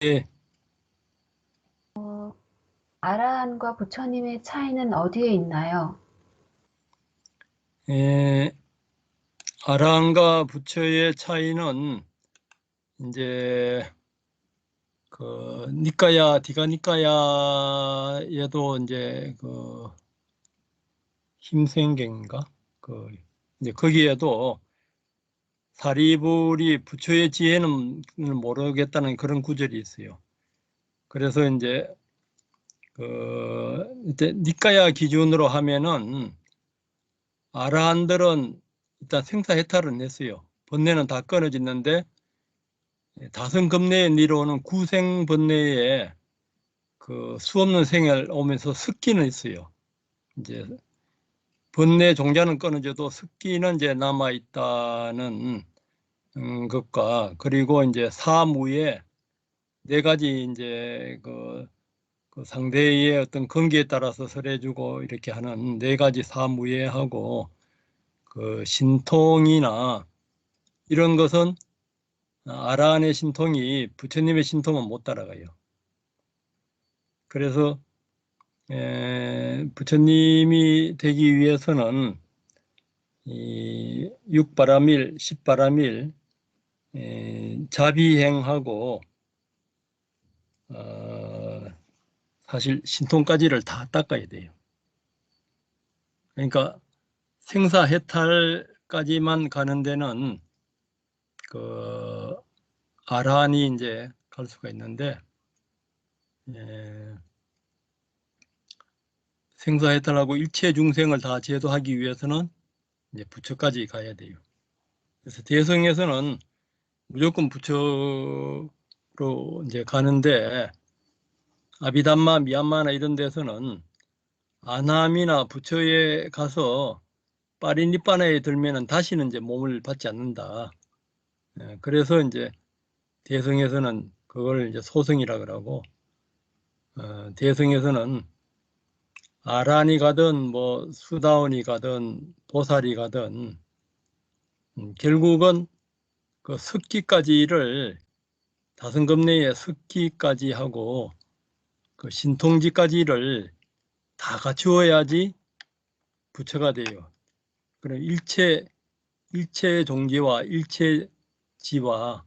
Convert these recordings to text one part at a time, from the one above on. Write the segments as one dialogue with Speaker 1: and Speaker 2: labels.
Speaker 1: 예,
Speaker 2: 아라한과 부처님의 차이는 어디에 있나요?
Speaker 1: 예, 아라한과 부처의 차이는 이제 그 니까야 디가니까야에도 이제 그 힘생경인가 그 이제 거기에도 사리불이 부처의 지혜는 모르겠다는 그런 구절이 있어요. 그래서 이제 니까야 기준으로 하면은 아라한들은 일단 생사해탈은 했어요. 번뇌는 다 끊어졌는데 다성겁내의 니로는 구생번뇌에 그 수없는 생을 오면서 습기는 있어요. 이제 번뇌 종자는 끊어져도 습기는 이제 남아 있다는 것과 그리고 이제 사무에 네 가지 이제 그 상대의 어떤 관계에 따라서 설해주고 이렇게 하는 네 가지 사무예하고 그 신통이나 이런 것은 아라한의 신통이 부처님의 신통은 못 따라가요. 그래서 부처님이 되기 위해서는 이 육바라밀, 십바라밀, 자비행하고 사실 신통까지를 다 닦아야 돼요. 그러니까 생사해탈까지만 가는 데는 그 아라한이 이제 갈 수가 있는데 생사해탈하고 일체 중생을 다 제도하기 위해서는 이제 부처까지 가야 돼요. 그래서 대성에서는 무조건 부처로 이제 가는데 아비담마, 미얀마나 이런 데서는 아남이나 부처에 가서 파리니빠나에 들면은 다시는 이제 몸을 받지 않는다. 그래서 이제 대성에서는 그걸 이제 소성이라 그러고 대성에서는 아란이 가든 뭐 수다원이 가든 보살이 가든 결국은 그 습기까지를 다성겁내의 습기까지 하고 그 신통지까지를 다 갖추어야지 부처가 돼요. 그럼 일체 종지와 일체지와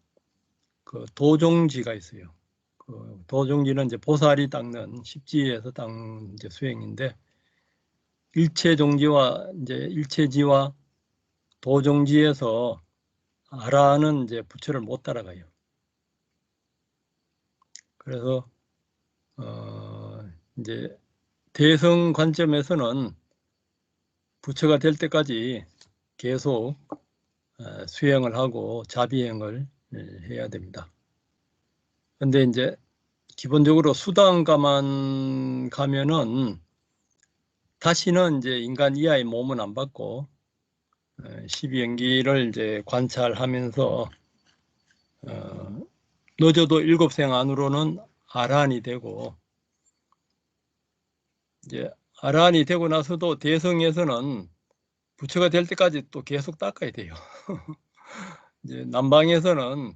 Speaker 1: 그 도종지가 있어요. 그 도종지는 이제 보살이 닦는 십지에서 닦는 이제 수행인데 일체 종지와 이제 일체지와 도종지에서 아라는 이제 부처를 못 따라가요. 그래서 이제 대성 관점에서는 부처가 될 때까지 계속 수행을 하고 자비행을 해야 됩니다. 근데 이제 기본적으로 수단가만 가면은 다시는 이제 인간 이하의 몸은 안 받고 12연기를 이제 관찰하면서 늦어도 7생 안으로는 아라한이 되고 이제 아라한이 되고 나서도 대성에서는 부처가 될 때까지 또 계속 닦아야 돼요. 이제 남방에서는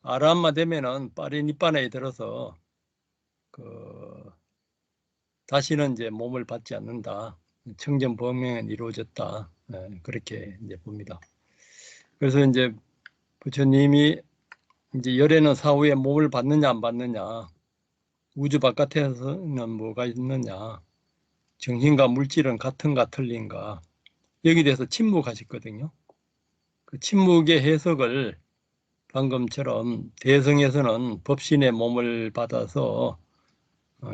Speaker 1: 아라한만 되면은 파리니빠나에 들어서 그 다시는 이제 몸을 받지 않는다. 청정범행은 이루어졌다. 그렇게 이제 봅니다. 그래서 이제 부처님이 이제 열애는 사후에 몸을 받느냐 안 받느냐, 우주 바깥에서는 뭐가 있느냐, 정신과 물질은 같은가 틀린가, 여기 대해서 침묵하셨거든요. 그 침묵의 해석을 방금처럼 대성에서는 법신의 몸을 받아서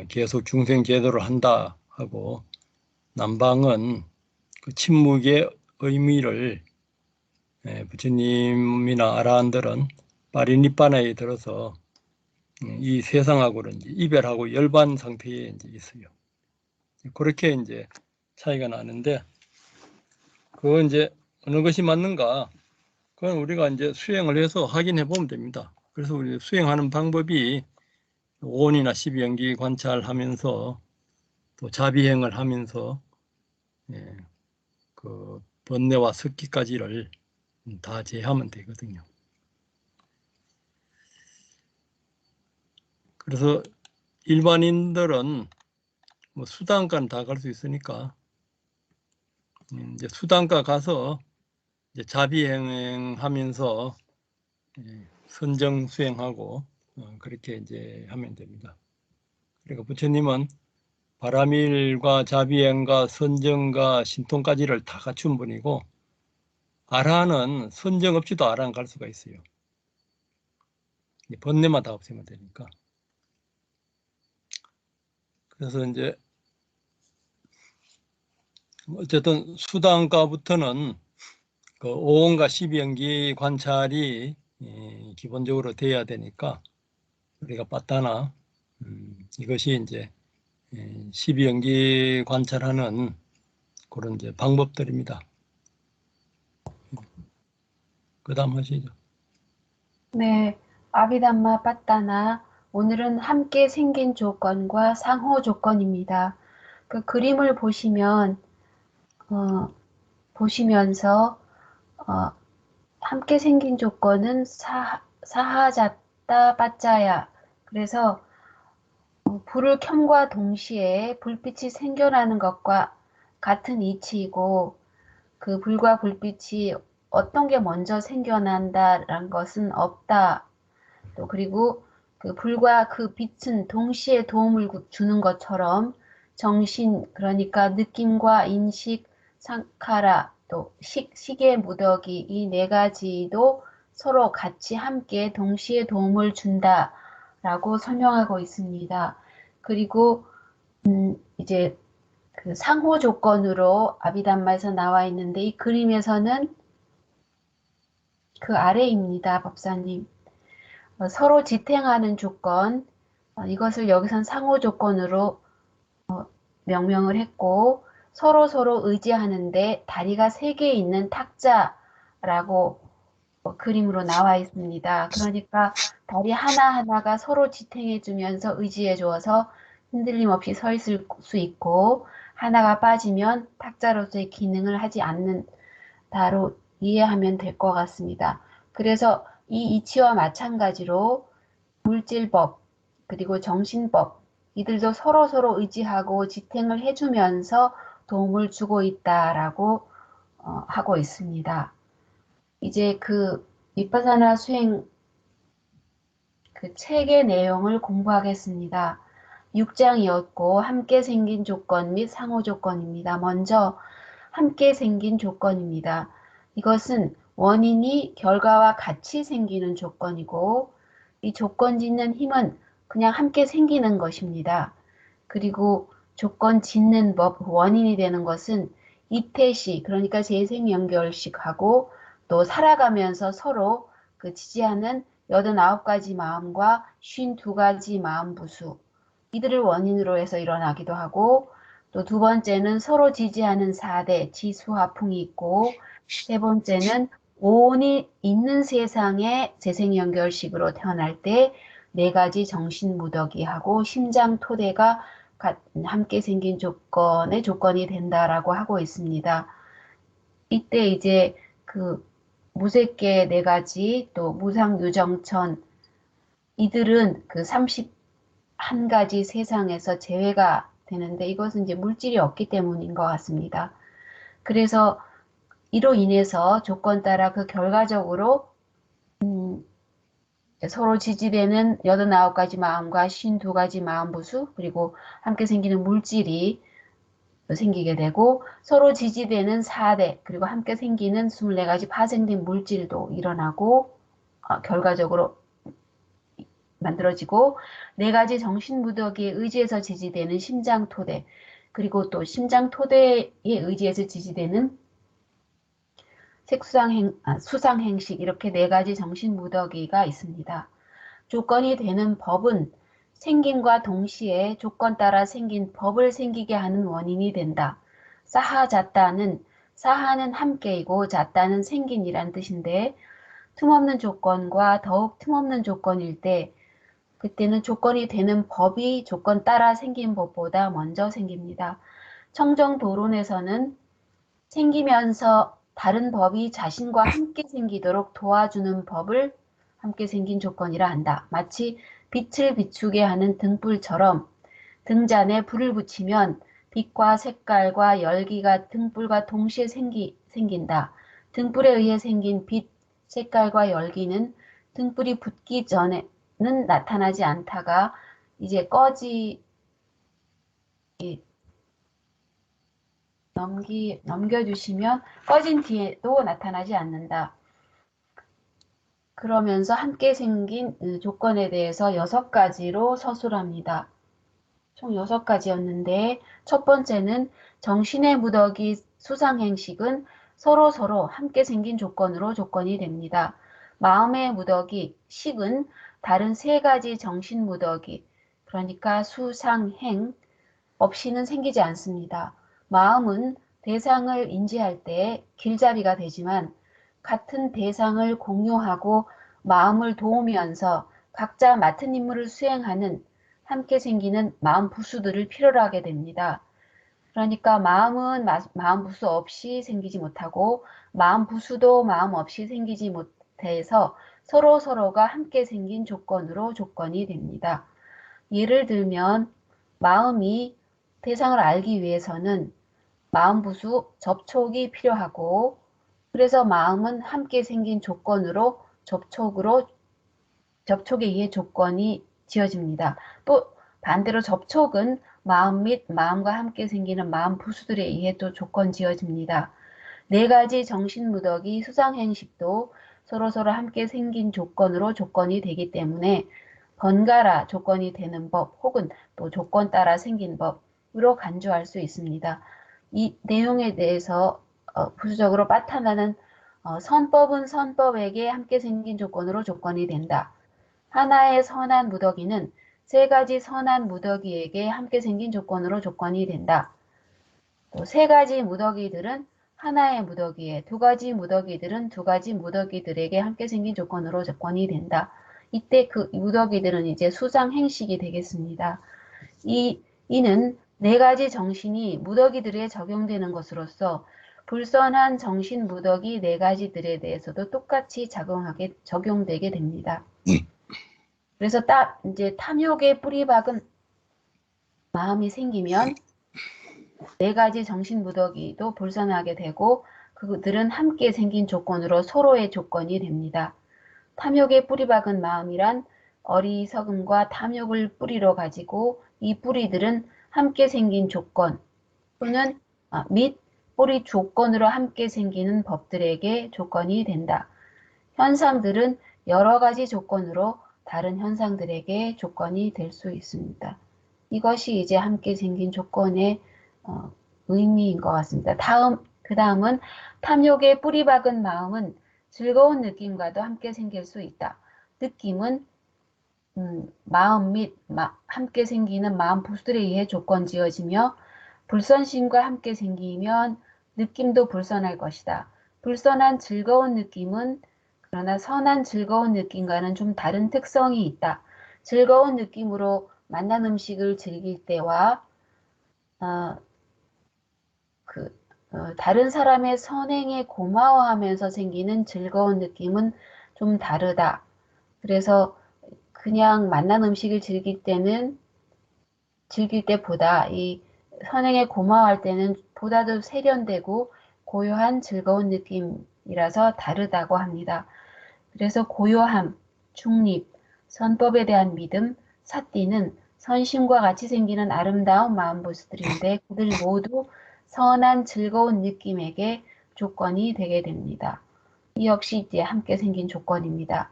Speaker 1: 계속 중생 제도를 한다 하고, 남방은 그 침묵의 의미를 부처님이나 아라한들은 파리니빠나에 들어서 이 세상하고는 이제 이별하고 열반 상태에 이제 있어요. 그렇게 이제 차이가 나는데 그거 이제 어느 것이 맞는가? 그건 우리가 이제 수행을 해서 확인해 보면 됩니다. 그래서 우리 수행하는 방법이 5원이나 12연기 관찰하면서 또 자비행을 하면서 그 번뇌와 습기까지를 다 제하면 되거든요. 그래서 일반인들은 뭐 수단가는 다 갈 수 있으니까 이제 수단가 가서 이제 자비행하면서 선정 수행하고 그렇게 이제 하면 됩니다. 그러니까 부처님은 바라밀과 자비행과 선정과 신통까지를 다 갖춘 분이고 아라한은 선정 없이도 아라한 갈 수가 있어요. 번뇌만 다 없애면 되니까. 그래서 이제 어쨌든 수단가부터는 그 5원과 12연기 관찰이 기본적으로 돼야 되니까 우리가 빠따나 이것이 이제 12연기 관찰하는 그런 이제 방법들입니다. 그 다음 하시죠.
Speaker 2: 네, 아비담마 빠따나 오늘은 함께 생긴 조건과 상호 조건입니다. 그 그림을 보시면서 함께 생긴 조건은 사하자따 빠짜야. 그래서 불을 켬과 동시에 불빛이 생겨나는 것과 같은 이치이고 그 불과 불빛이 어떤 게 먼저 생겨난다라는 것은 없다. 또 그리고 그 불과 그 빛은 동시에 도움을 주는 것처럼 정신, 그러니까 느낌과 인식, 상카라, 또 식의 무더기 이 네 가지도 서로 같이 함께 동시에 도움을 준다라고 설명하고 있습니다. 그리고 이제 그 상호 조건으로 아비담마에서 나와 있는데 이 그림에서는 그 아래입니다, 법사님. 서로 지탱하는 조건, 이것을 여기선 상호 조건으로 명명을 했고 서로 의지하는데 다리가 3개 있는 탁자라고 그림으로 나와 있습니다. 그러니까 다리 하나하나가 서로 지탱해 주면서 의지해 주어서 흔들림 없이 서 있을 수 있고 하나가 빠지면 탁자로서의 기능을 하지 않는다로 이해하면 될 것 같습니다. 그래서 이 이치와 마찬가지로 물질법 그리고 정신법 이들도 서로 의지하고 지탱을 해주면서 도움을 주고 있다라고 하고 있습니다. 이제 그 위파사나 수행 그 책의 내용을 공부하겠습니다. 6장이었고 함께 생긴 조건 및 상호 조건입니다. 먼저 함께 생긴 조건입니다. 이것은 원인이 결과와 같이 생기는 조건이고 이 조건 짓는 힘은 그냥 함께 생기는 것입니다. 그리고 조건 짓는 법, 원인이 되는 것은 이태시, 그러니까 재생연결식하고 또 살아가면서 서로 그 지지하는 89가지 마음과 52가지 마음 부수, 이들을 원인으로 해서 일어나기도 하고 또 두 번째는 서로 지지하는 4대 지수화풍이 있고 세 번째는 오온이 있는 세상에 재생연결식으로 태어날 때 4가지 정신무더기하고 심장토대가 함께 생긴 조건이 된다라고 하고 있습니다. 이때 이제 그 무색계 4가지 또 무상유정천 이들은 그 31가지 세상에서 제외가 되는데 이것은 이제 물질이 없기 때문인 것 같습니다. 그래서 이로 인해서 조건 따라 그 결과적으로 서로 지지되는 89가지 마음과 52가지 마음 부수 그리고 함께 생기는 물질이 생기게 되고 서로 지지되는 4대 그리고 함께 생기는 24가지 파생된 물질도 일어나고 결과적으로 만들어지고 4가지 정신무더기에 의지해서 지지되는 심장토대 그리고 또 심장토대에 의지해서 지지되는 수상행식 이렇게 4가지 정신무더기가 있습니다. 조건이 되는 법은 생김과 동시에 조건 따라 생긴 법을 생기게 하는 원인이 된다. 사하자따는 사하는 함께이고 자따는 생긴이란 뜻인데 틈없는 조건과 더욱 틈없는 조건일 때 그때는 조건이 되는 법이 조건 따라 생긴 법보다 먼저 생깁니다. 청정도론에서는 생기면서 다른 법이 자신과 함께 생기도록 도와주는 법을 함께 생긴 조건이라 한다. 마치 빛을 비추게 하는 등불처럼 등잔에 불을 붙이면 빛과 색깔과 열기가 등불과 동시에 생긴다. 등불에 의해 생긴 빛, 색깔과 열기는 등불이 붙기 전에는 나타나지 않다가 이제 넘겨주시면 꺼진 뒤에도 나타나지 않는다. 그러면서 함께 생긴 조건에 대해서 6가지로 서술합니다. 총 6가지였는데 첫 번째는 정신의 무더기 수상행식은 서로 함께 생긴 조건으로 조건이 됩니다. 마음의 무더기, 식은 다른 3가지 정신 무더기, 그러니까 수상행 없이는 생기지 않습니다. 마음은 대상을 인지할 때 길잡이가 되지만 같은 대상을 공유하고 마음을 도우면서 각자 맡은 임무를 수행하는 함께 생기는 마음 부수들을 필요로 하게 됩니다. 그러니까 마음은 마음 부수 없이 생기지 못하고 마음 부수도 마음 없이 생기지 못해서 서로가 함께 생긴 조건으로 조건이 됩니다. 예를 들면 마음이 대상을 알기 위해서는 마음 부수 접촉이 필요하고 그래서 마음은 함께 생긴 조건으로 접촉에 의해 조건이 지어집니다. 또 반대로 접촉은 마음 및 마음과 함께 생기는 마음 부수들에 의해 또 조건 지어집니다. 4가지 정신무더기 수상행식도 서로 함께 생긴 조건으로 조건이 되기 때문에 번갈아 조건이 되는 법 혹은 또 조건 따라 생긴 법으로 간주할 수 있습니다. 이 내용에 대해서 부수적으로 빠타나는 선법은 선법에게 함께 생긴 조건으로 조건이 된다. 하나의 선한 무더기는 3가지 선한 무더기에게 함께 생긴 조건으로 조건이 된다. 또 3가지 무더기들은 하나의 무더기에, 2가지 무더기들은 2가지 무더기들에게 함께 생긴 조건으로 조건이 된다. 이때 그 무더기들은 이제 수상행식이 되겠습니다. 이는 4가지 정신이 무더기들에 적용되는 것으로서 불선한 정신 무더기 4가지들에 대해서도 똑같이 적용되게 됩니다. 그래서 이제 탐욕의 뿌리박은 마음이 생기면 4가지 정신 무더기도 불선하게 되고 그들은 함께 생긴 조건으로 서로의 조건이 됩니다. 탐욕의 뿌리박은 마음이란 어리석음과 탐욕을 뿌리로 가지고 이 뿌리들은 함께 생긴 조건 또는 및 뿌리 조건으로 함께 생기는 법들에게 조건이 된다. 현상들은 여러 가지 조건으로 다른 현상들에게 조건이 될 수 있습니다. 이것이 이제 함께 생긴 조건의 의미인 것 같습니다. 그 다음은 탐욕의 뿌리 박은 마음은 즐거운 느낌과도 함께 생길 수 있다. 느낌은 마음 및 함께 생기는 마음 부수들에 의해 조건 지어지며 불선심과 함께 생기면 느낌도 불선할 것이다. 불선한 즐거운 느낌은 그러나 선한 즐거운 느낌과는 좀 다른 특성이 있다. 즐거운 느낌으로 만난 음식을 즐길 때와 다른 사람의 선행에 고마워하면서 생기는 즐거운 느낌은 좀 다르다. 그래서 그냥 만난 음식을 즐길 때보다 이 선행에 고마워할 때는 보다 더 세련되고 고요한 즐거운 느낌이라서 다르다고 합니다. 그래서 고요함, 중립, 선법에 대한 믿음, 사띠는 선심과 같이 생기는 아름다운 마음보스들인데 그들 모두 선한 즐거운 느낌에게 조건이 되게 됩니다. 이 역시 이제 함께 생긴 조건입니다.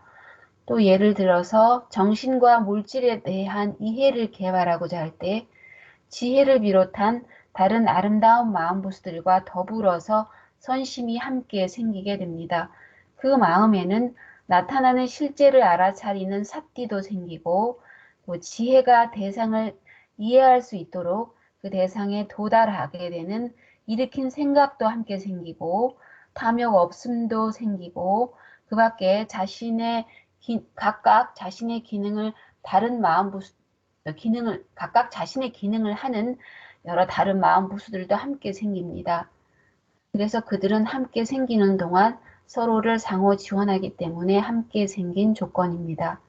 Speaker 2: 또 예를 들어서 정신과 물질에 대한 이해를 개발하고자 할 때 지혜를 비롯한 다른 아름다운 마음보스들과 더불어서 선심이 함께 생기게 됩니다. 그 마음에는 나타나는 실제를 알아차리는 삿띠도 생기고 또 지혜가 대상을 이해할 수 있도록 그 대상에 도달하게 되는 일으킨 생각도 함께 생기고 탐욕 없음도 생기고 그 밖에 각각 자신의 기능을 다른 각각 자신의 기능을 하는 여러 다른 마음 부수들도 함께 생깁니다. 그래서 그들은 함께 생기는 동안 서로를 상호 지원하기 때문에 함께 생긴 조건입니다.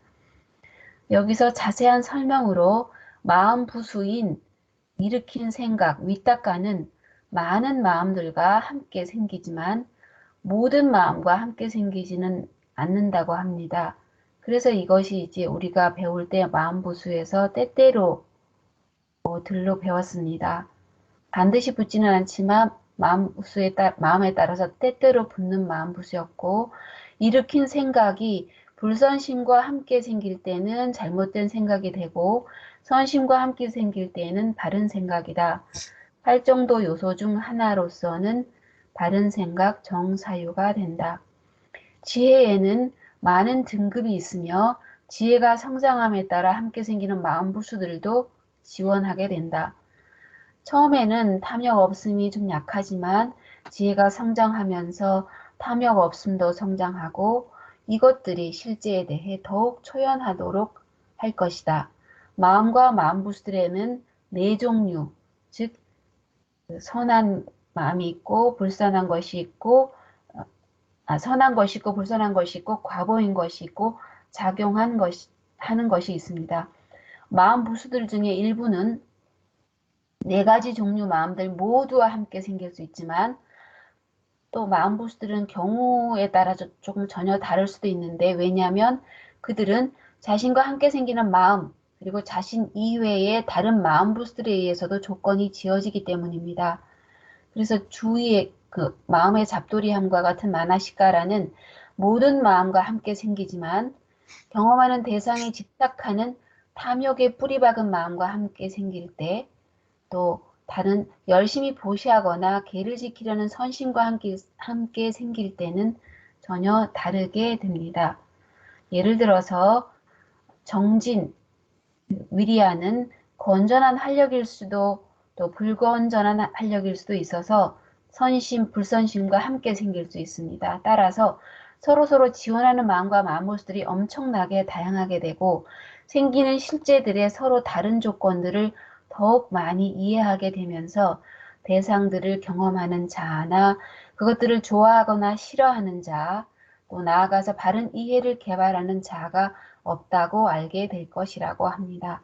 Speaker 2: 여기서 자세한 설명으로 마음 부수인 일으킨 생각, 위탁가는 많은 마음들과 함께 생기지만 모든 마음과 함께 생기지는 않는다고 합니다. 그래서 이것이 이제 우리가 배울 때 마음부수에서 때때로 들로 배웠습니다. 반드시 붙지는 않지만 마음에 따라서 때때로 붙는 마음부수였고, 일으킨 생각이 불선심과 함께 생길 때는 잘못된 생각이 되고 선심과 함께 생길 때는 바른 생각이다. 활정도 요소 중 하나로서는 바른 생각 정사유가 된다. 지혜에는 많은 등급이 있으며 지혜가 성장함에 따라 함께 생기는 마음부수들도 지원하게 된다. 처음에는 탐욕 없음이 좀 약하지만 지혜가 성장하면서 탐욕 없음도 성장하고 이것들이 실제에 대해 더욱 초연하도록 할 것이다. 마음과 마음부수들에는 네 종류, 즉 선한 마음이 있고 불선한 것이 있고 선한 것이 있고 불선한 것이 있고 과보인 것이 있고 작용한 것이 하는 것이 있습니다. 마음 부수들 중에 일부는 네 가지 종류 마음들 모두와 함께 생길 수 있지만 또 마음 부수들은 경우에 따라 조금 전혀 다를 수도 있는데 왜냐하면 그들은 자신과 함께 생기는 마음 그리고 자신 이외의 다른 마음 부수들에 의해서도 조건이 지어지기 때문입니다. 그래서 주위의 그 마음의 잡돌이함과 같은 마나시카라는 모든 마음과 함께 생기지만 경험하는 대상에 집착하는 탐욕의 뿌리박은 마음과 함께 생길 때 또 다른 열심히 보시하거나 계를 지키려는 선심과 함께 생길 때는 전혀 다르게 됩니다. 예를 들어서 정진, 위리아는 건전한 활력일 수도 또 불건전한 활력일 수도 있어서 선심, 불선심과 함께 생길 수 있습니다. 따라서 서로서로 지원하는 마음과 마음모습들이 엄청나게 다양하게 되고 생기는 실제들의 서로 다른 조건들을 더욱 많이 이해하게 되면서 대상들을 경험하는 자나 그것들을 좋아하거나 싫어하는 자, 또 나아가서 바른 이해를 개발하는 자가 없다고 알게 될 것이라고 합니다.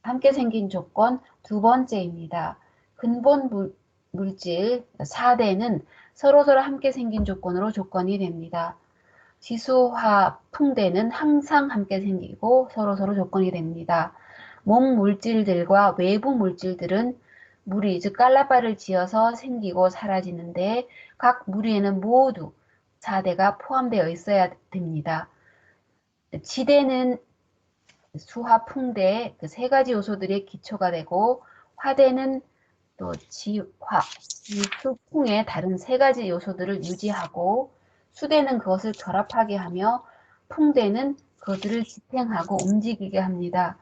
Speaker 2: 함께 생긴 조건 두 번째입니다. 근본 물질 4대는 서로서로 함께 생긴 조건으로 조건이 됩니다. 지수화 풍대는 항상 함께 생기고 서로서로 조건이 됩니다. 몸 물질들과 외부 물질들은 무리, 즉 깔라바를 지어서 생기고 사라지는데 각 무리에는 모두 4대가 포함되어 있어야 됩니다. 지대는 수화, 풍대 그 세 가지 요소들의 기초가 되고 화대는 또 지화, 지수, 풍의 다른 세 가지 요소들을 유지하고 수대는 그것을 결합하게 하며 풍대는 그것들을 지탱하고 움직이게 합니다.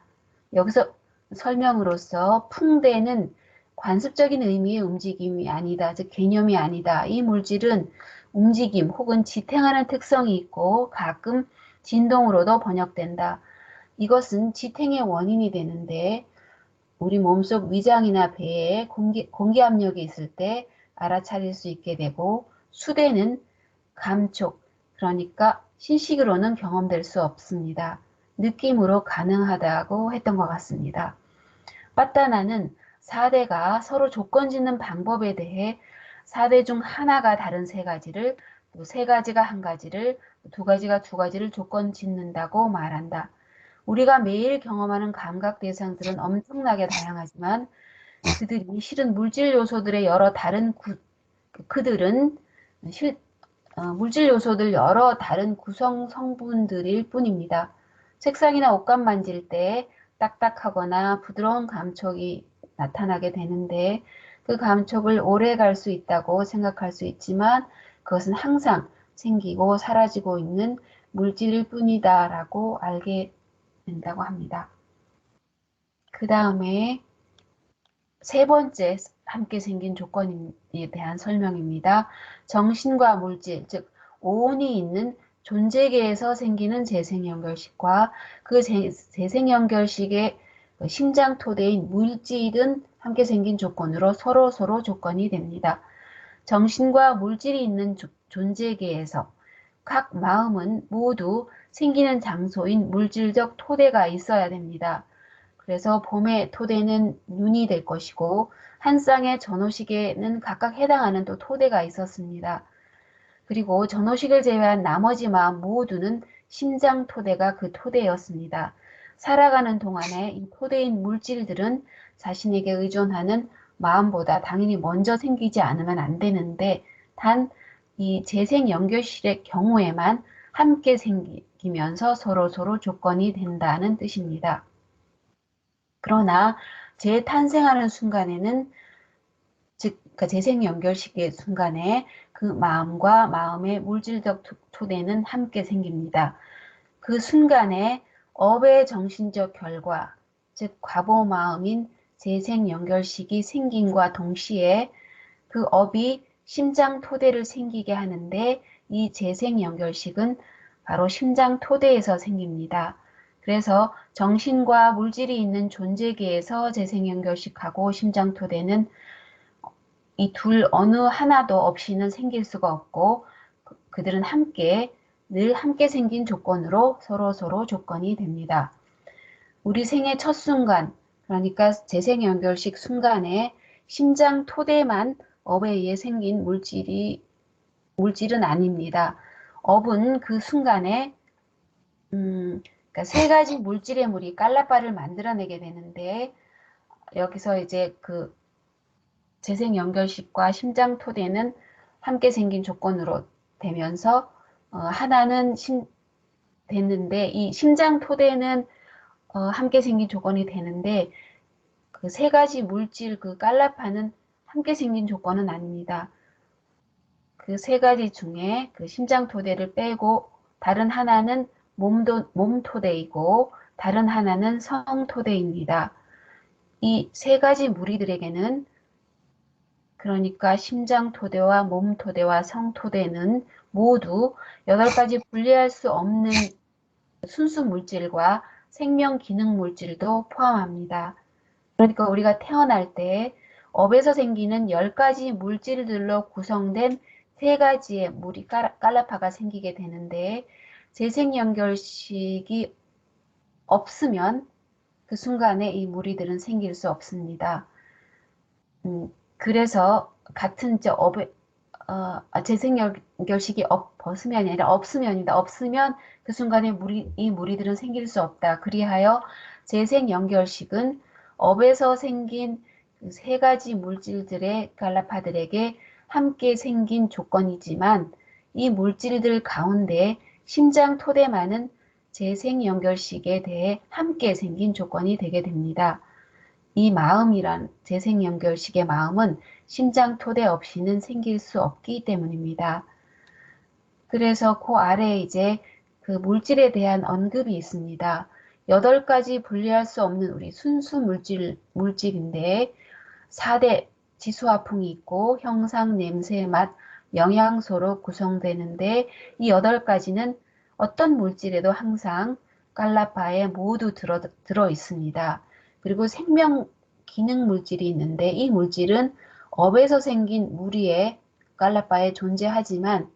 Speaker 2: 여기서 설명으로서 풍대는 관습적인 의미의 움직임이 아니다. 즉 개념이 아니다. 이 물질은 움직임 혹은 지탱하는 특성이 있고 가끔 진동으로도 번역된다. 이것은 지탱의 원인이 되는데 우리 몸속 위장이나 배에 공기 압력이 있을 때 알아차릴 수 있게 되고 수대는 감촉, 그러니까 신식으로는 경험될 수 없습니다. 느낌으로 가능하다고 했던 것 같습니다. 빠따나는 4대가 서로 조건 짓는 방법에 대해 4대 중 하나가 다른 세 가지를 또 세 가지가 한 가지를 두 가지가 두 가지를 조건 짓는다고 말한다. 우리가 매일 경험하는 감각 대상들은 엄청나게 다양하지만 그들이 실은 물질 요소들의 여러 다른 그들은 물질 요소들 여러 다른 구성 성분들일 뿐입니다. 색상이나 옷감 만질 때 딱딱하거나 부드러운 감촉이 나타나게 되는데 그 감촉을 오래 갈 수 있다고 생각할 수 있지만 그것은 항상 생기고 사라지고 있는 물질일 뿐이다라고 알게 된다고 합니다. 그 다음에 세 번째 함께 생긴 조건에 대한 설명입니다. 정신과 물질, 즉 오온이 있는 존재계에서 생기는 재생연결식과 그 재생연결식의 심장 토대인 물질은 함께 생긴 조건으로 서로 조건이 됩니다. 정신과 물질이 있는 존재계에서 각 마음은 모두 생기는 장소인 물질적 토대가 있어야 됩니다. 그래서 봄의 토대는 눈이 될 것이고 한 쌍의 전호식에는 각각 해당하는 또 토대가 있었습니다. 그리고 전호식을 제외한 나머지 마음 모두는 심장 토대가 그 토대였습니다. 살아가는 동안에 이 토대인 물질들은 자신에게 의존하는 마음보다 당연히 먼저 생기지 않으면 안 되는데 단 이 재생 연결실의 경우에만 함께 생기면서 서로 조건이 된다는 뜻입니다. 그러나 재탄생하는 순간에는 즉 그러니까 재생 연결식의 순간에 그 마음과 마음의 물질적 토대는 함께 생깁니다. 그 순간에 업의 정신적 결과, 즉 과보 마음인 재생 연결식이 생김과 동시에 그 업이 심장 토대를 생기게 하는데 이 재생 연결식은 바로 심장 토대에서 생깁니다. 그래서 정신과 물질이 있는 존재계에서 재생 연결식하고 심장 토대는 이 둘 어느 하나도 없이는 생길 수가 없고 그들은 늘 함께 생긴 조건으로 서로 조건이 됩니다. 우리 생의 첫 순간, 그러니까 재생 연결식 순간에 심장 토대만 업에 의해 생긴 물질은 아닙니다. 업은 그 순간에 그러니까 세 가지 물질의 물이 깔라바를 만들어내게 되는데 여기서 이제 그 재생 연결식과 심장 토대는 함께 생긴 조건으로 되면서 하나는 됐는데 이 심장 토대는 함께 생긴 조건이 되는데 그 세 가지 물질 그 깔라파는 함께 생긴 조건은 아닙니다. 그 세 가지 중에 그 심장 토대를 빼고 다른 하나는 몸 토대이고 다른 하나는 성 토대입니다. 이 세 가지 무리들에게는 그러니까 심장 토대와 몸 토대와 성 토대는 모두 8가지 분리할 수 없는 순수 물질과 생명 기능 물질도 포함합니다. 그러니까 우리가 태어날 때 업에서 생기는 10가지 물질들로 구성된 3가지의 물이 깔라파가 생기게 되는데 재생연결식이 없으면 그 순간에 이 무리들은 생길 수 없습니다. 그래서 같은 재생연결식이 벗으면이 아니라 없으면이다. 없으면 그 순간에 이 무리들은 생길 수 없다. 그리하여 재생연결식은 업에서 생긴 그 3가지 물질들의 갈라파들에게 함께 생긴 조건이지만 이 물질들 가운데 심장 토대만은 재생연결식에 대해 함께 생긴 조건이 되게 됩니다. 이 마음이란 재생연결식의 마음은 심장 토대 없이는 생길 수 없기 때문입니다. 그래서 그 아래에 이제 그 물질에 대한 언급이 있습니다. 8가지 분리할 수 없는 우리 순수 물질인데 4대 지수화풍이 있고 형상, 냄새, 맛, 영양소로 구성되는데 이 8가지는 어떤 물질에도 항상 깔라파에 모두 들어 있습니다. 그리고 생명 기능 물질이 있는데 이 물질은 업에서 생긴 무리에 깔라파에 존재하지만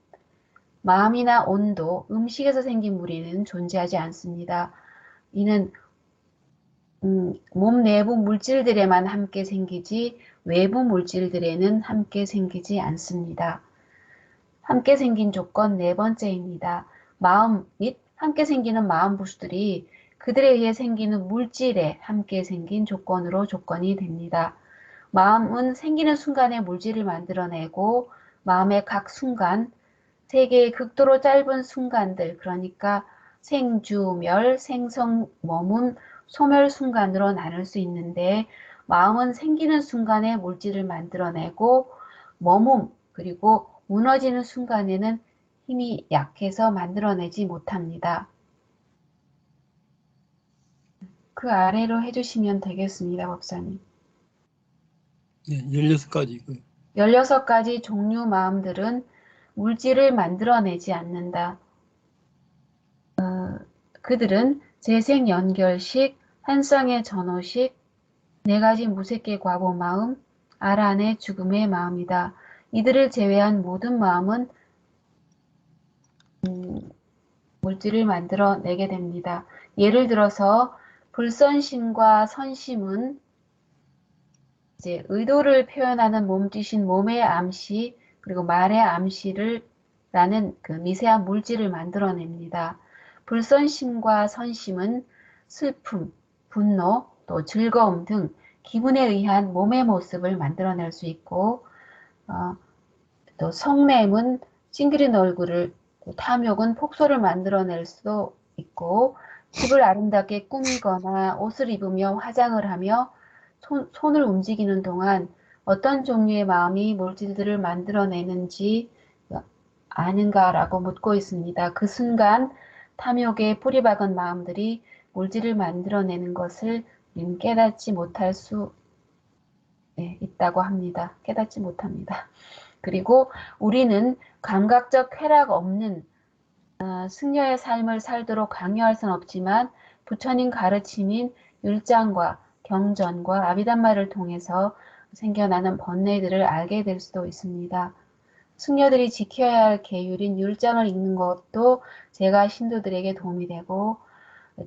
Speaker 2: 마음이나 온도, 음식에서 생긴 무리는 존재하지 않습니다. 이는 몸 내부 물질들에만 함께 생기지 외부 물질들에는 함께 생기지 않습니다. 함께 생긴 조건 4번째입니다. 마음 및 함께 생기는 마음 부수들이 그들에 의해 생기는 물질에 함께 생긴 조건이 됩니다. 마음은 생기는 순간에 물질을 만들어내고 마음의 각 순간, 3개의 극도로 짧은 순간들, 그러니까 생주멸, 생성, 머문, 소멸 순간으로 나눌 수 있는데 마음은 생기는 순간에 물질을 만들어내고 머문, 그리고 무너지는 순간에는 힘이 약해서 만들어내지 못합니다. 그 아래로 해주시면 되겠습니다, 법사님.
Speaker 1: 네, 16가지.
Speaker 2: 16가지 종류 마음들은 물질을 만들어내지 않는다. 그들은 재생연결식, 한 쌍의 전호식, 4가지 무색계 과보 마음, 알 안의 죽음의 마음이다. 이들을 제외한 모든 마음은 물질을 만들어내게 됩니다. 예를 들어서 불선심과 선심은 이제 의도를 표현하는 몸짓인 몸의 암시 그리고 말의 암시를 라는 그 미세한 물질을 만들어냅니다. 불선심과 선심은 슬픔, 분노, 또 즐거움 등 기분에 의한 몸의 모습을 만들어낼 수 있고 또 성냄은 찡그린 얼굴을, 또 탐욕은 폭소를 만들어낼 수도 있고 집을 아름답게 꾸미거나 옷을 입으며 화장을 하며 손을 움직이는 동안 어떤 종류의 마음이 물질들을 만들어내는지 아는가라고 묻고 있습니다. 그 순간 탐욕에 뿌리 박은 마음들이 물질을 만들어내는 것을 우리는 깨닫지 못할 수 있다고 합니다. 깨닫지 못합니다. 그리고 우리는 감각적 쾌락 없는 승려의 삶을 살도록 강요할 수는 없지만 부처님 가르침인 율장과 경전과 아비담마를 통해서 생겨나는 번뇌들을 알게 될 수도 있습니다. 승려들이 지켜야 할 계율인 율장을 읽는 것도 제가 신도들에게 도움이 되고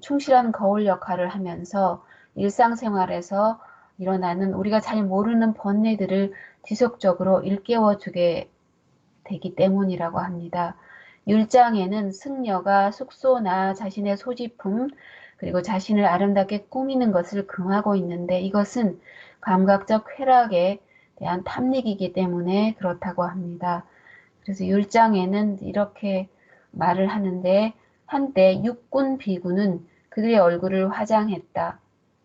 Speaker 2: 충실한 거울 역할을 하면서 일상생활에서 일어나는 우리가 잘 모르는 번뇌들을 지속적으로 일깨워 주게 되기 때문이라고 합니다. 율장에는 승려가 숙소나 자신의 소지품 그리고 자신을 아름답게 꾸미는 것을 금하고 있는데 이것은 감각적 쾌락에 대한 탐닉이기 때문에 그렇다고 합니다. 그래서 율장에는 이렇게 말을 하는데 한때 육군 비구는 그들의 얼굴을 화장했다.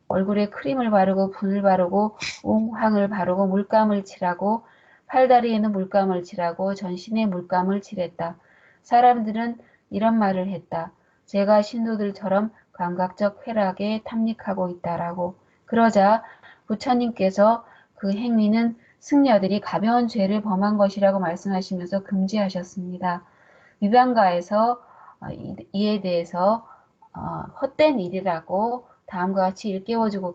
Speaker 2: 얼굴에 크림을 바르고 분을 바르고 웅황을 바르고 물감을 칠하고 팔다리에는 물감을 칠하고 전신에 물감을 칠했다. 사람들은 이런 말을 했다. 제가 신도들처럼 감각적 쾌락에 탐닉하고 있다라고. 그러자 부처님께서 그 행위는 승려들이 가벼운 죄를 범한 것이라고 말씀하시면서 금지하셨습니다. 위반가에서 이에 대해서 헛된 일이라고 다음과 같이 일깨워주고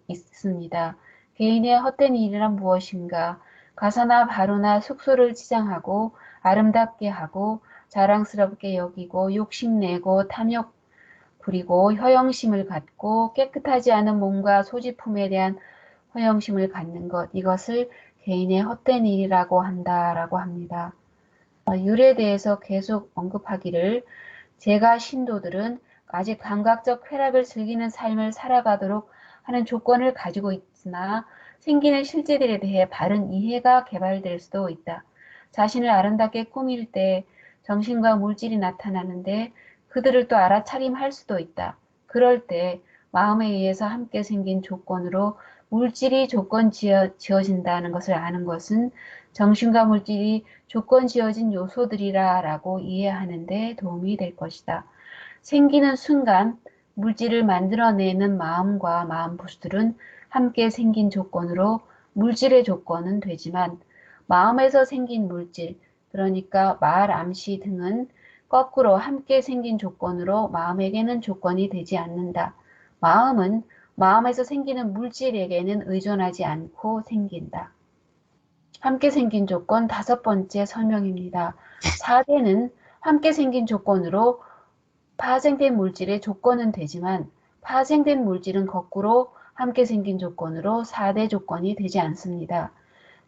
Speaker 2: 있습니다. 개인의 헛된 일이란 무엇인가? 가사나 바로나 숙소를 치장하고 아름답게 하고 자랑스럽게 여기고 욕심내고 탐욕 부리고 허영심을 갖고 깨끗하지 않은 몸과 소지품에 대한 허영심을 갖는 것, 이것을 개인의 헛된 일이라고 한다라고 합니다. 율에 대해서 계속 언급하기를 제가 신도들은 아직 감각적 쾌락을 즐기는 삶을 살아가도록 하는 조건을 가지고 있으나 생기는 실제들에 대해 바른 이해가 개발될 수도 있다. 자신을 아름답게 꾸밀 때 정신과 물질이 나타나는데 그들을 또 알아차림할 수도 있다. 그럴 때 마음에 의해서 함께 생긴 조건으로 물질이 조건 지어진다는 것을 아는 것은 정신과 물질이 조건 지어진 요소들이라 라고 이해하는 데 도움이 될 것이다. 생기는 순간 물질을 만들어내는 마음과 마음부수들은 함께 생긴 조건으로 물질의 조건은 되지만 마음에서 생긴 물질, 그러니까 말, 암시 등은 거꾸로 함께 생긴 조건으로 마음에게는 조건이 되지 않는다. 마음은 마음에서 생기는 물질에게는 의존하지 않고 생긴다. 함께 생긴 조건 5번째 설명입니다. 4대는 함께 생긴 조건으로 파생된 물질의 조건은 되지만 파생된 물질은 거꾸로 함께 생긴 조건으로 4대 조건이 되지 않습니다.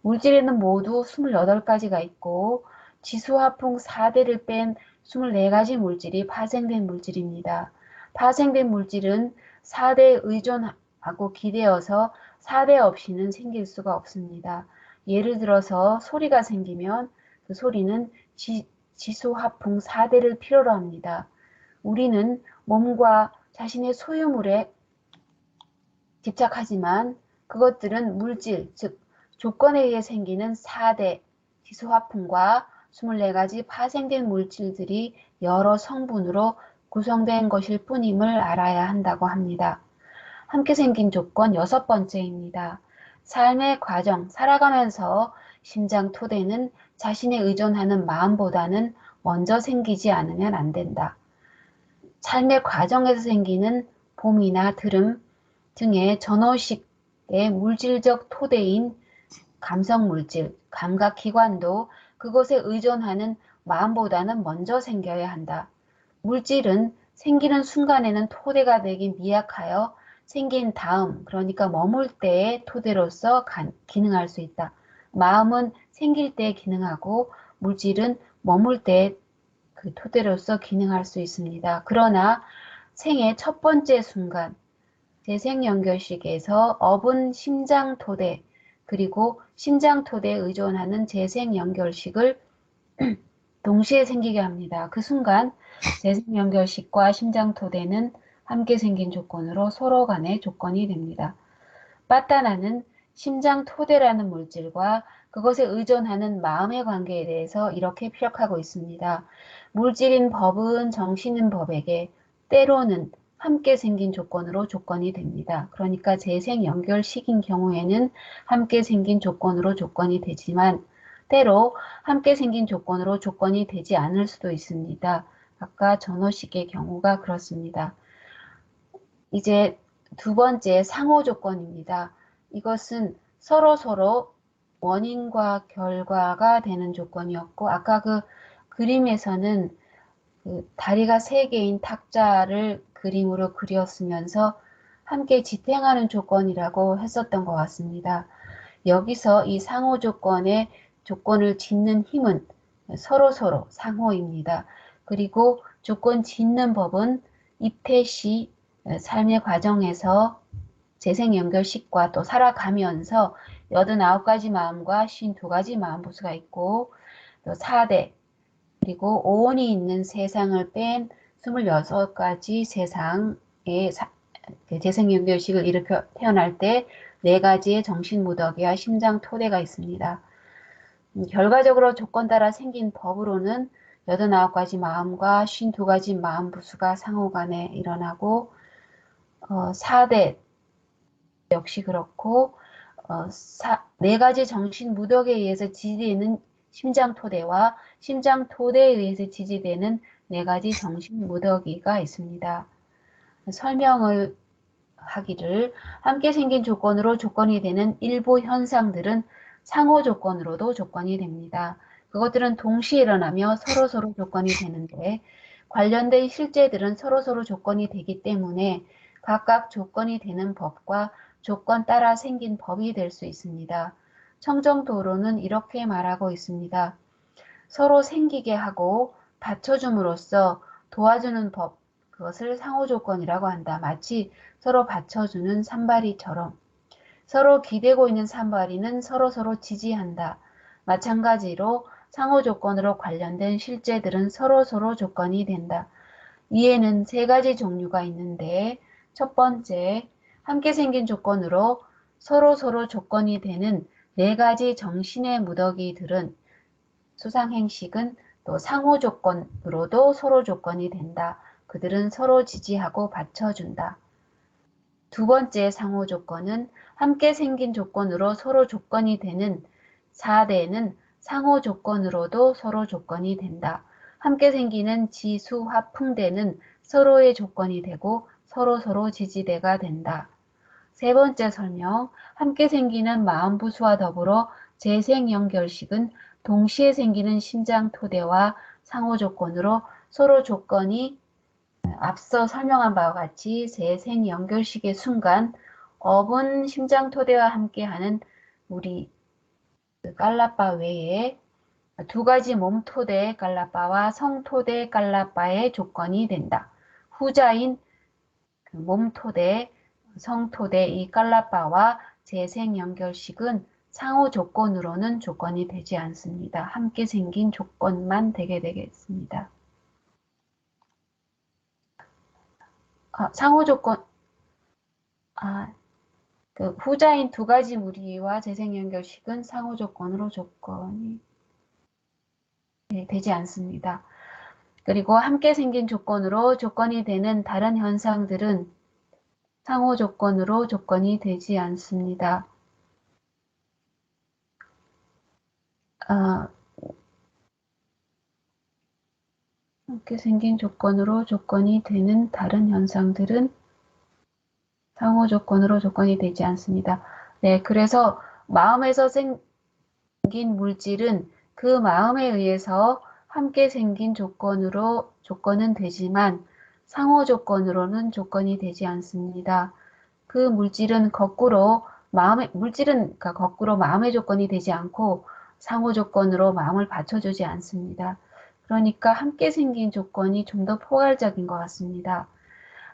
Speaker 2: 물질에는 모두 28가지가 있고 지수화풍 4대를 뺀 24가지 물질이 파생된 물질입니다. 파생된 물질은 4대에 의존하고 기대어서 4대 없이는 생길 수가 없습니다. 예를 들어서 소리가 생기면 그 소리는 지수화풍 4대를 필요로 합니다. 우리는 몸과 자신의 소유물에 집착하지만 그것들은 물질, 즉 조건에 의해 생기는 4대 지수화풍과 24가지 파생된 물질들이 여러 성분으로 구성된 것일 뿐임을 알아야 한다고 합니다. 함께 생긴 조건 6번째입니다. 삶의 과정, 살아가면서 심장 토대는 자신에 의존하는 마음보다는 먼저 생기지 않으면 안 된다. 삶의 과정에서 생기는 봄이나 들음 등의 전호식의 물질적 토대인 감성물질, 감각기관도 그것에 의존하는 마음보다는 먼저 생겨야 한다. 물질은 생기는 순간에는 토대가 되긴 미약하여 생긴 다음, 그러니까 머물 때의 토대로서 기능할 수 있다. 마음은 생길 때 기능하고 물질은 머물 때 그 토대로서 기능할 수 있습니다. 그러나 생의 첫 번째 순간, 재생연결식에서 업은 심장토대, 그리고 심장토대에 의존하는 재생연결식을 동시에 생기게 합니다. 그 순간 재생연결식과 심장토대는 함께 생긴 조건으로 서로 간의 조건이 됩니다. 빠따나는 심장토대라는 물질과 그것에 의존하는 마음의 관계에 대해서 이렇게 피력하고 있습니다. 물질인 법은 정신인 법에게 때로는 함께 생긴 조건으로 조건이 됩니다. 그러니까 재생연결식인 경우에는 함께 생긴 조건으로 조건이 되지만 때로 함께 생긴 조건으로 조건이 되지 않을 수도 있습니다. 아까 전호식의 경우가 그렇습니다. 이제 두 번째 상호 조건입니다. 이것은 서로 원인과 결과가 되는 조건이었고, 아까 그 그림에서는 그 다리가 세 개인 탁자를 그림으로 그렸으면서 함께 지탱하는 조건이라고 했었던 것 같습니다. 여기서 이 상호 조건의 조건을 짓는 힘은 서로 상호입니다. 그리고 조건 짓는 법은 입퇴시 삶의 과정에서 재생연결식과 또 살아가면서 89가지 마음과 52가지 마음보수가 있고 또 4대 그리고 오온이 있는 세상을 뺀 26가지 세상의 재생연결식을 일으켜 태어날 때 4가지의 정신무더기와 심장토대가 있습니다. 결과적으로 조건 따라 생긴 법으로는 89가지 마음과 52가지 마음부수가 상호간에 일어나고 4대 역시 그렇고 4가지 정신무덕에 의해서 지지되는 심장토대와 심장토대에 의해서 지지되는 4가지 정신무더기가 있습니다. 설명을 하기를 함께 생긴 조건으로 조건이 되는 일부 현상들은 상호 조건으로도 조건이 됩니다. 그것들은 동시에 일어나며 서로 조건이 되는데 관련된 실제들은 서로 조건이 되기 때문에 각각 조건이 되는 법과 조건 따라 생긴 법이 될 수 있습니다. 청정도로는 이렇게 말하고 있습니다. 서로 생기게 하고 받쳐줌으로써 도와주는 법, 그것을 상호조건이라고 한다. 마치 서로 받쳐주는 산발이처럼 서로 기대고 있는 산발이는 서로 지지한다. 마찬가지로 상호조건으로 관련된 실제들은 서로 조건이 된다. 이에는 3가지 종류가 있는데 첫 번째, 함께 생긴 조건으로 서로 조건이 되는 4가지 정신의 무더기들은 수상행식은 또 상호 조건으로도 서로 조건이 된다. 그들은 서로 지지하고 받쳐준다. 두 번째 상호 조건은 함께 생긴 조건으로 서로 조건이 되는 4대는 상호 조건으로도 서로 조건이 된다. 함께 생기는 지수 화풍대는 서로의 조건이 되고 서로 지지대가 된다. 세 번째 설명, 함께 생기는 마음부수와 더불어 재생연결식은 동시에 생기는 심장토대와 상호조건으로 서로 조건이 앞서 설명한 바와 같이 재생연결식의 순간 업은 심장토대와 함께하는 우리 깔라빠 외에 2가지 몸토대 깔라빠와 성토대 깔라빠의 조건이 된다. 후자인 몸토대, 성토대 이 깔라빠와 재생연결식은 상호 조건으로는 조건이 되지 않습니다. 함께 생긴 조건만 되게 되겠습니다. 상호 조건, 그 후자인 2가지 무리와 재생연결식은 상호 조건으로 조건이 되지 않습니다. 그리고 함께 생긴 조건으로 조건이 되는 다른 현상들은 상호 조건으로 조건이 되지 않습니다. 함께 생긴 조건으로 조건이 되는 다른 현상들은 상호 조건으로 조건이 되지 않습니다. 네, 그래서 마음에서 생긴 물질은 그 마음에 의해서 함께 생긴 조건으로 조건은 되지만 상호 조건으로는 조건이 되지 않습니다. 그 물질은 그러니까 거꾸로 마음의 조건이 되지 않고 상호 조건으로 마음을 받쳐주지 않습니다. 그러니까 함께 생긴 조건이 좀 더 포괄적인 것 같습니다.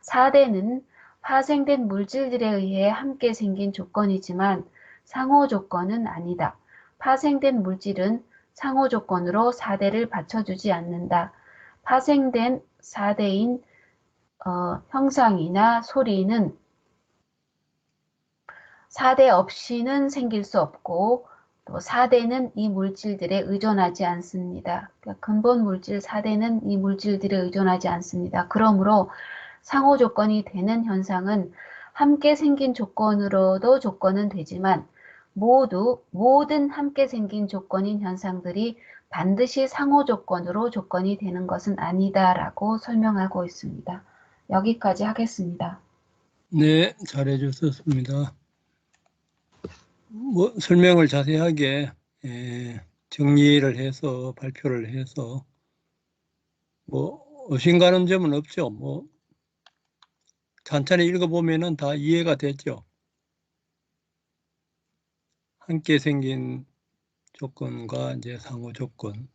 Speaker 2: 4대는 파생된 물질들에 의해 함께 생긴 조건이지만 상호 조건은 아니다. 파생된 물질은 상호 조건으로 4대를 받쳐주지 않는다. 파생된 4대인 형상이나 소리는 4대 없이는 생길 수 없고 또 4대는 이 물질들에 의존하지 않습니다. 그러니까 근본 물질 4대는 이 물질들에 의존하지 않습니다. 그러므로 상호 조건이 되는 현상은 함께 생긴 조건으로도 조건은 되지만 모든 함께 생긴 조건인 현상들이 반드시 상호 조건으로 조건이 되는 것은 아니다라고 설명하고 있습니다. 여기까지 하겠습니다.
Speaker 1: 네, 잘해 주셨습니다. 뭐 설명을 자세하게 정리를 해서 발표를 해서 뭐 어신가는 점은 없죠. 뭐 천천히 읽어보면은 다 이해가 되죠. 함께 생긴 조건과 이제 상호 조건.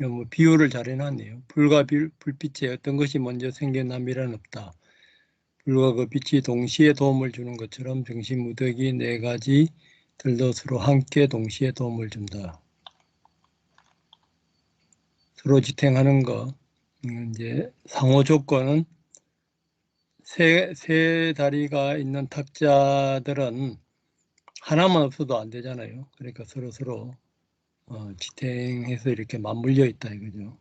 Speaker 1: 뭐 비유를 잘 해놨네요. 불과 불빛에 어떤 것이 먼저 생겨난 미란 없다. 불과 그 빛이 동시에 도움을 주는 것처럼 정신무덕이 네 가지 들덧으로 함께 동시에 도움을 준다. 서로 지탱하는 거. 이제 상호 조건은 세 다리가 있는 탁자들은 하나만 없어도 안 되잖아요. 그러니까 서로 지탱해서 이렇게 맞물려 있다 이거죠.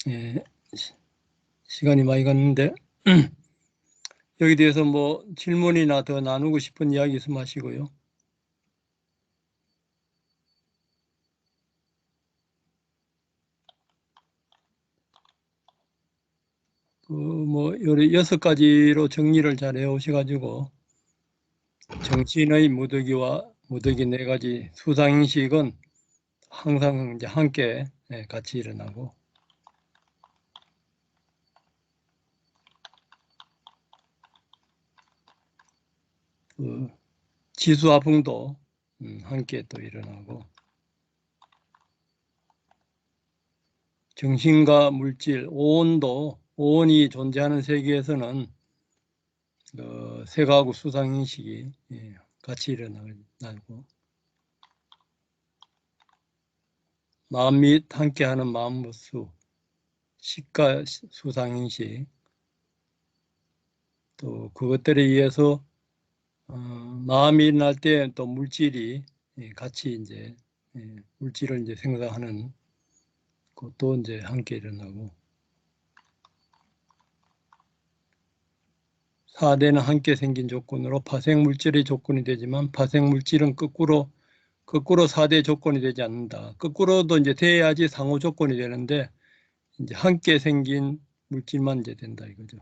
Speaker 1: 예, 시간이 많이 갔는데 여기 대해서 뭐 질문이나 더 나누고 싶은 이야기 있으면 하시고요. 뭐 요리 6가지로 정리를 잘 해오셔가지고 정신의 무더기와 무더기 4가지 수상인식은 항상 이제 함께 같이 일어나고 그 지수화풍도 함께 또 일어나고 정신과 물질, 오온이 존재하는 세계에서는 색하고 수상인식이 같이 일어나고 마음 및 함께하는 마음모수, 식과 수상인식 또 그것들에 의해서 마음이 일어날 때 또 물질이 같이 이제 물질을 이제 생성하는 것도 이제 함께 일어나고 4대는 함께 생긴 조건으로 파생 물질의 조건이 되지만 파생 물질은 거꾸로 4대 조건이 되지 않는다. 거꾸로도 이제 돼야지 상호 조건이 되는데 이제 함께 생긴 물질만 이제 된다 이거죠.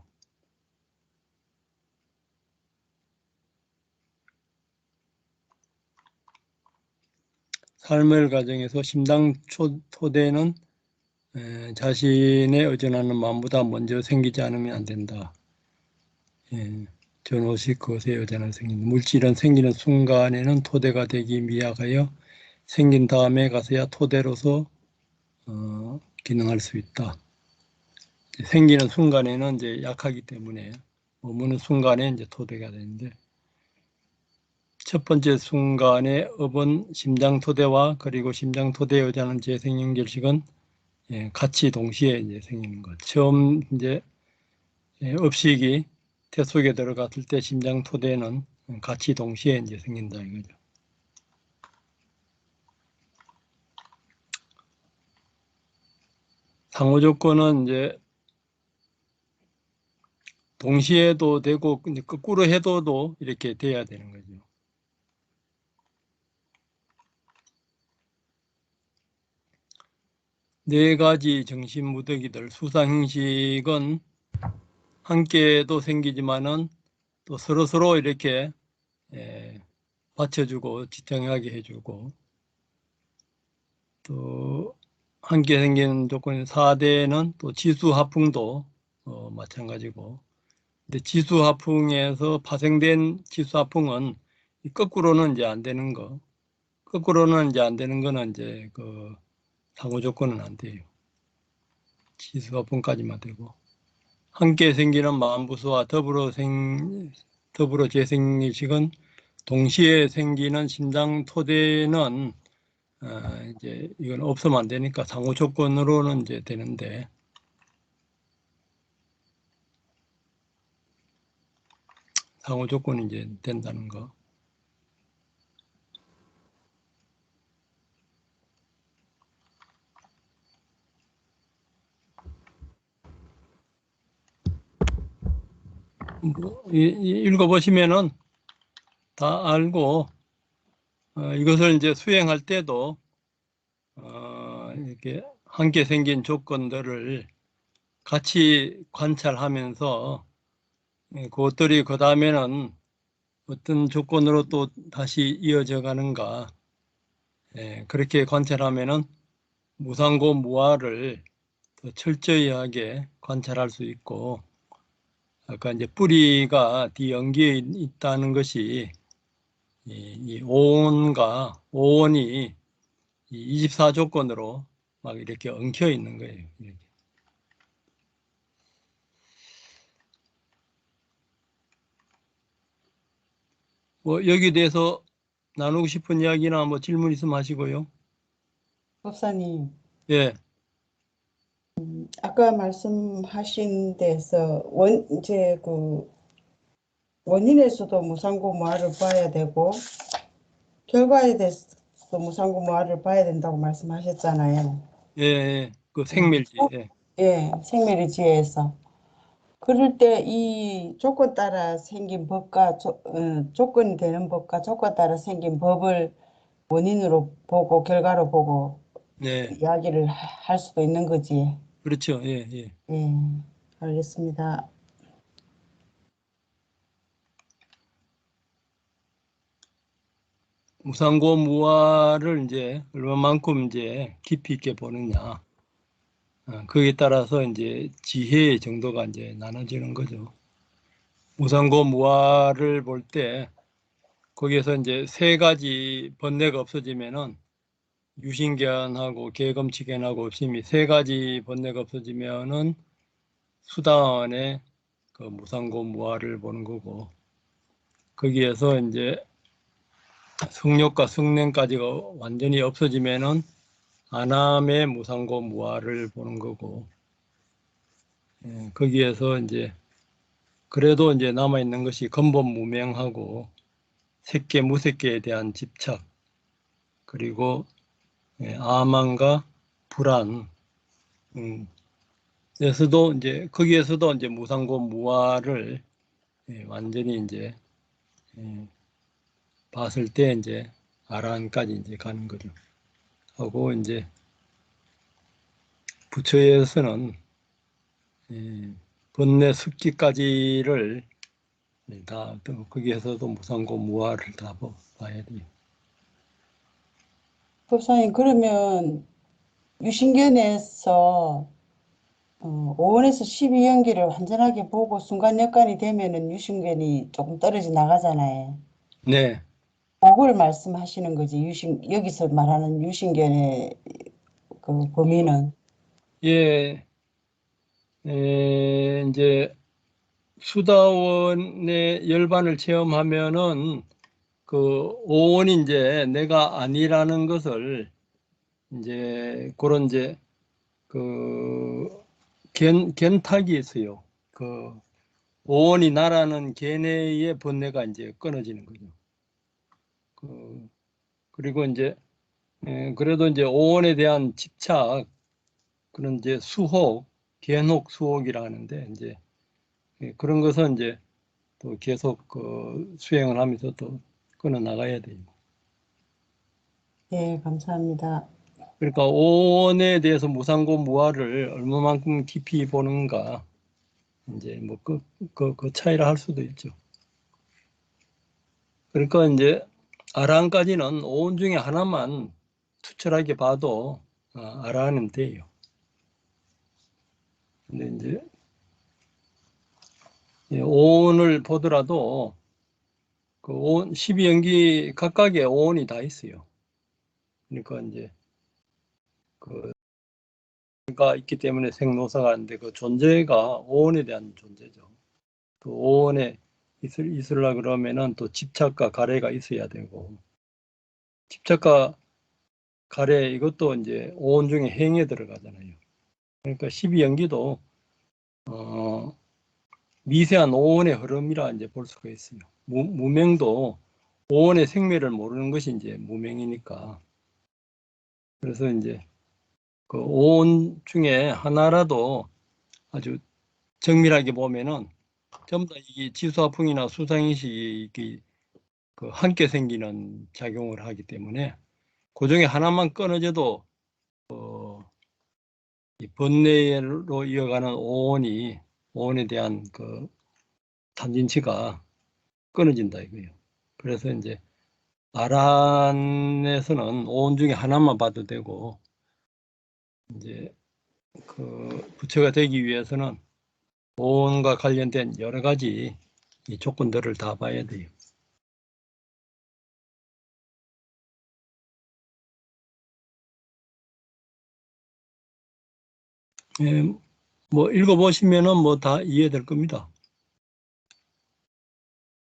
Speaker 1: 삶의 과정에서 심당 토대는 자신의 의존하는 마음보다 먼저 생기지 않으면 안 된다. 전오식 그것에 의존하는 생긴 물질은 생기는 순간에는 토대가 되기 미약하여 생긴 다음에 가서야 토대로서 기능할 수 있다. 생기는 순간에는 이제 약하기 때문에 머무는 순간에 이제 토대가 되는데 첫 번째 순간에 업은 심장토대와 그리고 심장토대에 의존하는 재생연결식은 같이 동시에 이제 생기는 것. 처음 이제 업식이 태 속에 들어갔을 때 심장토대는 같이 동시에 이제 생긴다 이거죠. 상호 조건은 이제 동시에도 되고 거꾸로 해도 이렇게 돼야 되는 거죠. 네 가지 정신 무더기들 수상형식은 함께도 생기지만은 또 서로 이렇게 받쳐주고 지탱하게 해주고, 또 함께 생기는 조건인 4대는 또 지수하풍도 마찬가지고, 근데 지수하풍에서 파생된 지수하풍은 거꾸로는 이제 안 되는 거, 거꾸로는 이제 안 되는 거는 이제 그 상호 조건은 안 돼요. 지수하풍까지만 되고, 함께 생기는 마음부수와 더불어 재생일식은 동시에 생기는 심장 토대는 이제 이건 없으면 안 되니까 상호 조건으로는 이제 되는데, 상호 조건이 이제 된다는 거. 뭐, 읽어보시면은 다 알고, 이것을 이제 수행할 때도 이렇게 함께 생긴 조건들을 같이 관찰하면서 그것들이 그 다음에는 어떤 조건으로 또 다시 이어져 가는가, 그렇게 관찰하면은 무상고 무아를 더 철저히 하게 관찰할 수 있고, 아까 이제 뿌리가 뒤연기에 있다는 것이 이 오온이 24조건으로 막 이렇게 엉켜 있는 거예요. 이렇게. 뭐 여기 대해서 나누고 싶은 이야기나 뭐 질문 있으면 하시고요.
Speaker 3: 법사님,
Speaker 1: 예,
Speaker 3: 아까 말씀하신 데서 이제 그 원인에서도 무상고무아를 봐야 되고 결과에 대해서도 무상고무아를 봐야 된다고 말씀하셨잖아요.
Speaker 1: 예, 예. 그 생멸지. 예.
Speaker 3: 예, 생멸의지혜에서. 그럴 때 이 조건 따라 생긴 법과 조건이 되는 법과 조건 따라 생긴 법을 원인으로 보고 결과로 보고
Speaker 1: 네,
Speaker 3: 이야기를 할 수도 있는 거지.
Speaker 1: 그렇죠. 예, 예.
Speaker 3: 예, 알겠습니다.
Speaker 1: 무상고 무아를 이제 얼마만큼 이제 깊이 있게 보느냐. 거기에 따라서 이제 지혜의 정도가 이제 나눠지는 거죠. 무상고 무아를 볼 때 거기에서 이제 세 가지 번뇌가 없어지면은 유신견하고 계검치견하고 없음이 세 가지 번뇌가 없어지면은 수단의 그 무상고 무아를 보는 거고, 거기에서 이제 성욕과 성냄까지가 완전히 없어지면은 안함의 무상고 무아를 보는 거고, 거기에서 이제 그래도 이제 남아 있는 것이 근본 무명하고 색계 무색계에 대한 집착, 그리고 아만과 불안, 에서도 이제 거기에서도 이제 무상고 무아를 완전히 이제 봤을 때 이제 아란까지 이제 가는 거죠. 하고 이제 부처에서는 번뇌 습기까지를 다 거기에서도 무상고 무아를 다 봐야 돼요.
Speaker 3: 법사님, 그러면 유신견에서 5원에서 12연기를 완전하게 보고 순간역관이 되면은 유신견이 조금 떨어져 나가잖아요.
Speaker 1: 네,
Speaker 3: 그걸 말씀하시는 거지. 여기서 말하는 유신견의 그 범위는.
Speaker 1: 예, 이제 수다원의 열반을 체험하면은 그 오원이 이제 내가 아니라는 것을 이제 그런 이제 그 견탁이 있어요. 그 오원이 나라는 견해의 번뇌가 이제 끊어지는 거죠. 그리고 이제 그래도 이제 오원에 대한 집착, 그런 이제 수혹, 견혹 수혹이라 하는데 이제 그런 것은 이제 또 계속 그 수행을 하면서 또 끊어 나가야 돼요.
Speaker 3: 예, 감사합니다.
Speaker 1: 그러니까 오원에 대해서 무상고 무아를 얼마만큼 깊이 보는가, 이제 뭐 그 차이라 할 수도 있죠. 그러니까 이제 아라한까지는 오온 중에 하나만 투철하게 봐도 아라한은 돼요. 근데 이제 오온을 보더라도 그 오온 12연기 각각의 오온이 다 있어요. 그러니까 이제 그가 있기 때문에 생노사가 하는데 그 존재가 오온에 대한 존재죠. 또 오온에 있으려 그러면은 또 집착과 가래가 있어야 되고, 집착과 가래 이것도 이제 오온 중에 행에 들어가잖아요. 그러니까 12연기도 미세한 오온의 흐름이라 이제 볼 수가 있어요. 무명도 오온의 생매를 모르는 것이 이제 무명이니까. 그래서 이제 그 오온 중에 하나라도 아주 정밀하게 보면은 전부 다 이 지수화풍이나 수상인식이 그 함께 생기는 작용을 하기 때문에 그 중에 하나만 끊어져도 이 번뇌로 이어가는 오온에 대한 그 탄진치가 끊어진다 이거예요. 그래서 이제 아란에서는 오온 중에 하나만 봐도 되고, 이제 그 부처가 되기 위해서는 오온과 관련된 여러 가지 이 조건들을 다 봐야 돼요. 뭐 읽어보시면은 뭐 다 이해될 겁니다.